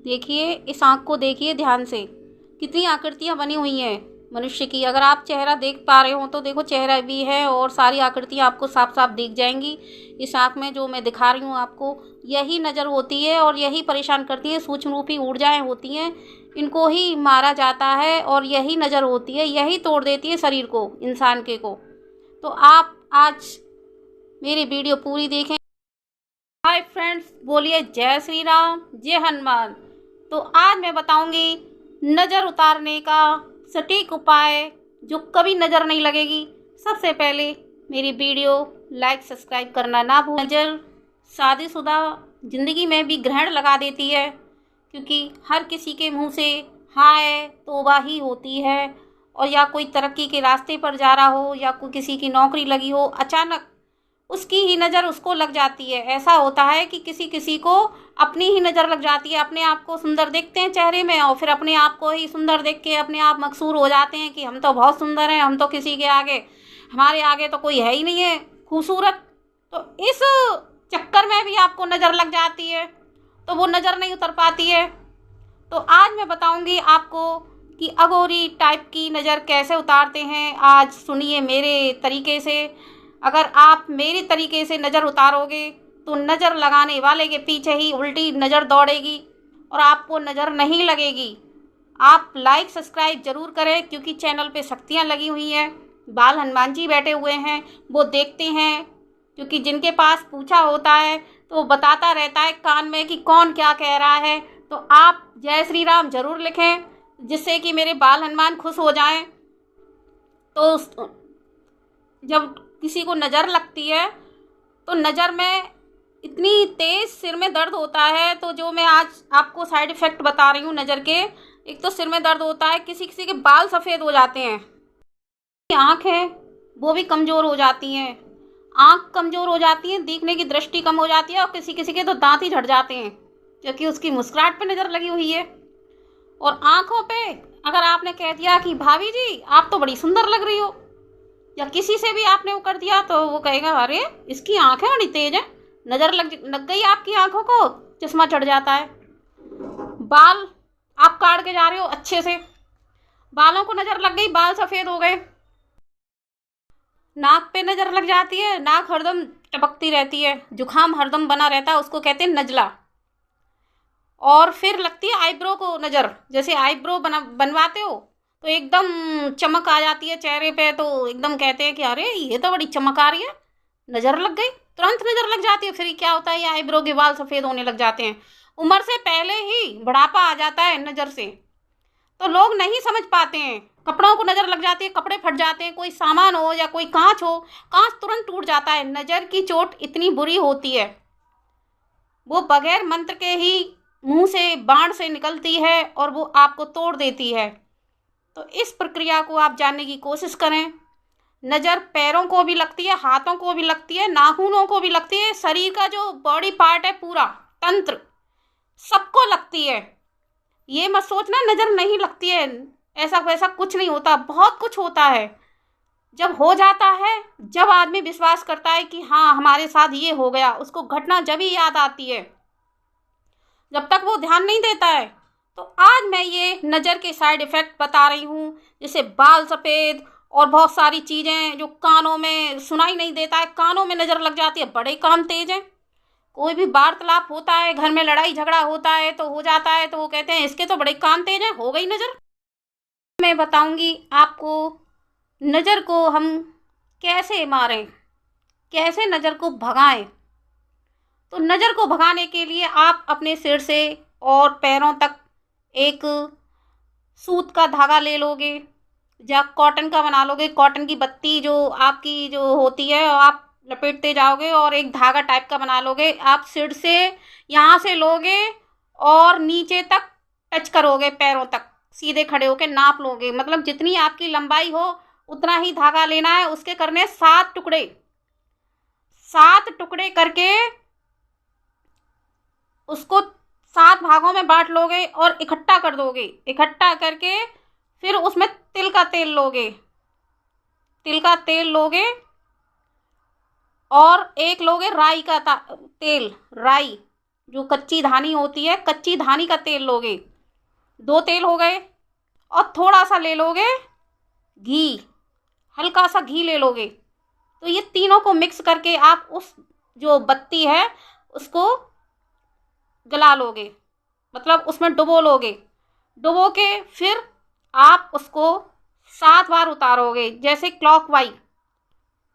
देखिए, इस आँख को देखिए ध्यान से, कितनी आकृतियाँ बनी हुई हैं मनुष्य की। अगर आप चेहरा देख पा रहे हो तो देखो, चेहरा भी है और सारी आकृतियाँ आपको साफ साफ दिख जाएंगी। इस आँख में जो मैं दिखा रही हूँ आपको, यही नज़र होती है और यही परेशान करती है। सूक्ष्म रूपी ऊर्जाएं होती हैं, इनको ही मारा जाता है और यही नज़र होती है, यही तोड़ देती है शरीर को, इंसान के को। तो आप आज मेरी वीडियो पूरी देखें। हाय फ्रेंड्स, बोलिए जय श्री राम, जय हनुमान। तो आज मैं बताऊंगी नज़र उतारने का सटीक उपाय जो कभी नज़र नहीं लगेगी। सबसे पहले मेरी वीडियो लाइक सब्सक्राइब करना ना भूलें। नज़र शादीशुदा ज़िंदगी में भी ग्रहण लगा देती है, क्योंकि हर किसी के मुंह से हाय तौबा ही होती है। और या कोई तरक्की के रास्ते पर जा रहा हो या कोई किसी की नौकरी लगी हो, अचानक उसकी ही नज़र उसको लग जाती है। ऐसा होता है कि किसी किसी को अपनी ही नज़र लग जाती है। अपने आप को सुंदर देखते हैं चेहरे में और फिर अपने आप को ही सुंदर देख के अपने आप मकसूर हो जाते हैं कि हम तो बहुत सुंदर हैं, हम तो किसी के आगे, हमारे आगे तो कोई है ही नहीं है खूबसूरत। तो इस चक्कर में भी आपको नज़र लग जाती है, तो वो नज़र नहीं उतर पाती है। तो आज मैं बताऊंगी आपको कि अघोरी टाइप की नज़र कैसे उतारते हैं। आज सुनिए मेरे तरीके से। अगर आप मेरे तरीके से नज़र उतारोगे तो नज़र लगाने वाले के पीछे ही उल्टी नज़र दौड़ेगी और आपको नज़र नहीं लगेगी। आप लाइक सब्सक्राइब ज़रूर करें, क्योंकि चैनल पे शक्तियाँ लगी हुई हैं। बाल हनुमान जी बैठे हुए हैं, वो देखते हैं, क्योंकि जिनके पास पूछा होता है तो वो बताता रहता है कान में कि कौन क्या कह रहा है। तो आप जय श्री राम ज़रूर लिखें, जिससे कि मेरे बाल हनुमान खुश हो जाएं। तो जब किसी को नज़र लगती है तो नज़र में इतनी तेज़ सिर में दर्द होता है। तो जो मैं आज आपको साइड इफ़ेक्ट बता रही हूँ नज़र के, एक तो सिर में दर्द होता है, किसी किसी के बाल सफ़ेद हो जाते हैं, आँख है वो भी कमज़ोर हो जाती हैं। आँख कमज़ोर हो जाती है, देखने की दृष्टि कम हो जाती है और किसी किसी के तो दांत ही झड़ जाते हैं, क्योंकि उसकी मुस्कुराहट पे नज़र लगी हुई है। और आँखों पे अगर आपने कह दिया कि भाभी जी आप तो बड़ी सुंदर लग रही हो, या किसी से भी आपने वो कर दिया, तो वो कहेगा अरे इसकी आँखें बड़ी तेज है, नज़र लग गई आपकी आँखों को, चश्मा चढ़ जाता है। बाल आप काट के जा रहे हो अच्छे से, बालों को नज़र लग गई, बाल सफ़ेद हो गए। नाक पे नज़र लग जाती है, नाक हरदम टपकती रहती है, जुकाम हरदम बना रहता है, उसको कहते हैं नजला। और फिर लगती है आईब्रो को नज़र, जैसे आईब्रो बनवाते हो तो एकदम चमक आ जाती है चेहरे पे, तो एकदम कहते हैं कि अरे ये तो बड़ी चमक आ रही है, नज़र लग गई, तुरंत नज़र लग जाती है। फिर क्या होता है, ये आईब्रो के बाल सफ़ेद होने लग जाते हैं। उम्र से पहले ही बुढ़ापा आ जाता है नज़र से, तो लोग नहीं समझ पाते हैं। कपड़ों को नज़र लग जाती है, कपड़े फट जाते हैं, कोई सामान हो या कोई कांच हो, कांच तुरंत टूट जाता है। नज़र की चोट इतनी बुरी होती है, वो बगैर मंत्र के ही मुंह से बाण से निकलती है और वो आपको तोड़ देती है। तो इस प्रक्रिया को आप जानने की कोशिश करें। नज़र पैरों को भी लगती है, हाथों को भी लगती है, नाखूनों को भी लगती है, शरीर का जो बॉडी पार्ट है पूरा तंत्र सबको लगती है। ये मत सोचना नज़र नहीं लगती है, ऐसा वैसा कुछ नहीं होता, बहुत कुछ होता है। जब हो जाता है, जब आदमी विश्वास करता है कि हाँ हमारे साथ ये हो गया, उसको घटना जब ही याद आती है, जब तक वो ध्यान नहीं देता है। तो आज मैं ये नज़र के साइड इफ़ेक्ट बता रही हूँ, जैसे बाल सफ़ेद और बहुत सारी चीज़ें जो कानों में सुनाई नहीं देता है, कानों में नज़र लग जाती है, बड़े कान तेज हैं। कोई भी वार्तालाप होता है, घर में लड़ाई झगड़ा होता है तो हो जाता है, तो वो कहते हैं इसके तो बड़े कान तेज हैं, हो गई नज़र। मैं बताऊंगी आपको नज़र को हम कैसे मारें, कैसे नज़र को भगाएं। तो नज़र को भगाने के लिए आप अपने सिर से और पैरों तक एक सूत का धागा ले लोगे या कॉटन का बना लोगे। कॉटन की बत्ती जो आपकी जो होती है आप लपेटते जाओगे और एक धागा टाइप का बना लोगे। आप सिर से यहाँ से लोगे और नीचे तक टच करोगे, पैरों तक सीधे खड़े होके नाप लोगे, मतलब जितनी आपकी लंबाई हो उतना ही धागा लेना है। उसके करने 7 टुकड़े, 7 टुकड़े करके उसको 7 भागों में बांट लोगे और इकट्ठा कर दोगे। इकट्ठा करके फिर उसमें तिल का तेल लोगे, तिल का तेल लोगे और एक लोगे राई का तेल, राई जो कच्ची धानी होती है, कच्ची धानी का तेल लोगे, 2 तेल हो गए, और थोड़ा सा ले लोगे घी, हल्का सा घी ले लोगे। तो ये तीनों को मिक्स करके आप उस जो बत्ती है उसको गला लोगे, मतलब उसमें डुबो लोगे। डुबो के फिर आप उसको 7 बार उतारोगे, जैसे क्लॉकवाइज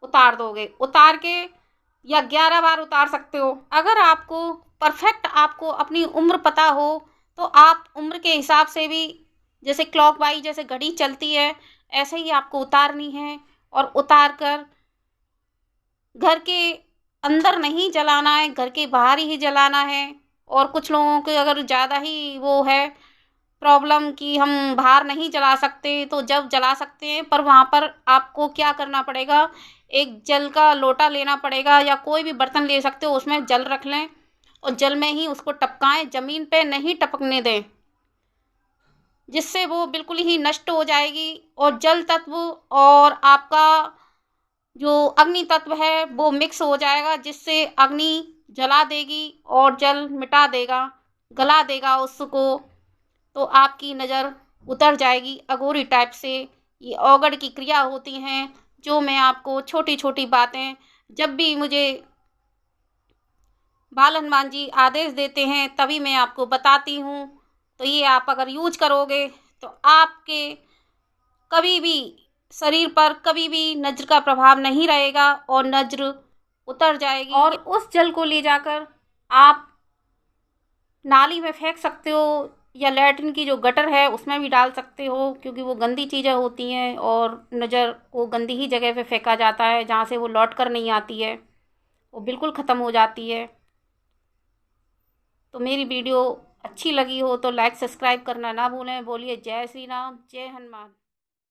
उतार दोगे। उतार के या 11 बार उतार सकते हो। अगर आपको परफेक्ट आपको अपनी उम्र पता हो तो आप उम्र के हिसाब से भी, जैसे क्लॉकवाइज जैसे घड़ी चलती है ऐसे ही आपको उतारनी है। और उतार कर घर के अंदर नहीं जलाना है, घर के बाहर ही जलाना है। और कुछ लोगों के अगर ज़्यादा ही वो है प्रॉब्लम कि हम बाहर नहीं जला सकते, तो जब जला सकते हैं, पर वहाँ पर आपको क्या करना पड़ेगा, एक जल का लोटा लेना पड़ेगा या कोई भी बर्तन ले सकते हो, उसमें जल रख लें और जल में ही उसको टपकाएं, ज़मीन पे नहीं टपकने दें, जिससे वो बिल्कुल ही नष्ट हो जाएगी। और जल तत्व और आपका जो अग्नि तत्व है वो मिक्स हो जाएगा, जिससे अग्नि जला देगी और जल मिटा देगा, गला देगा उसको। तो आपकी नज़र उतर जाएगी अघोरी टाइप से। ये औगड़ की क्रिया होती हैं, जो मैं आपको छोटी छोटी बातें जब भी मुझे बाल हनुमान जी आदेश देते हैं तभी मैं आपको बताती हूँ। तो ये आप अगर यूज करोगे तो आपके कभी भी शरीर पर कभी भी नज्र का प्रभाव नहीं रहेगा और नज्र उतर जाएगी। और उस जल को ले जाकर आप नाली में फेंक सकते हो या लैट्रिन की जो गटर है उसमें भी डाल सकते हो, क्योंकि वो गंदी चीज़ें होती हैं और नज़र को गंदी ही जगह पे फेंका जाता है जहाँ से वो लौट कर नहीं आती है, वो बिल्कुल ख़त्म हो जाती है। तो मेरी वीडियो अच्छी लगी हो तो लाइक सब्सक्राइब करना ना भूलें। बोलिए जय श्री राम, जय हनुमान।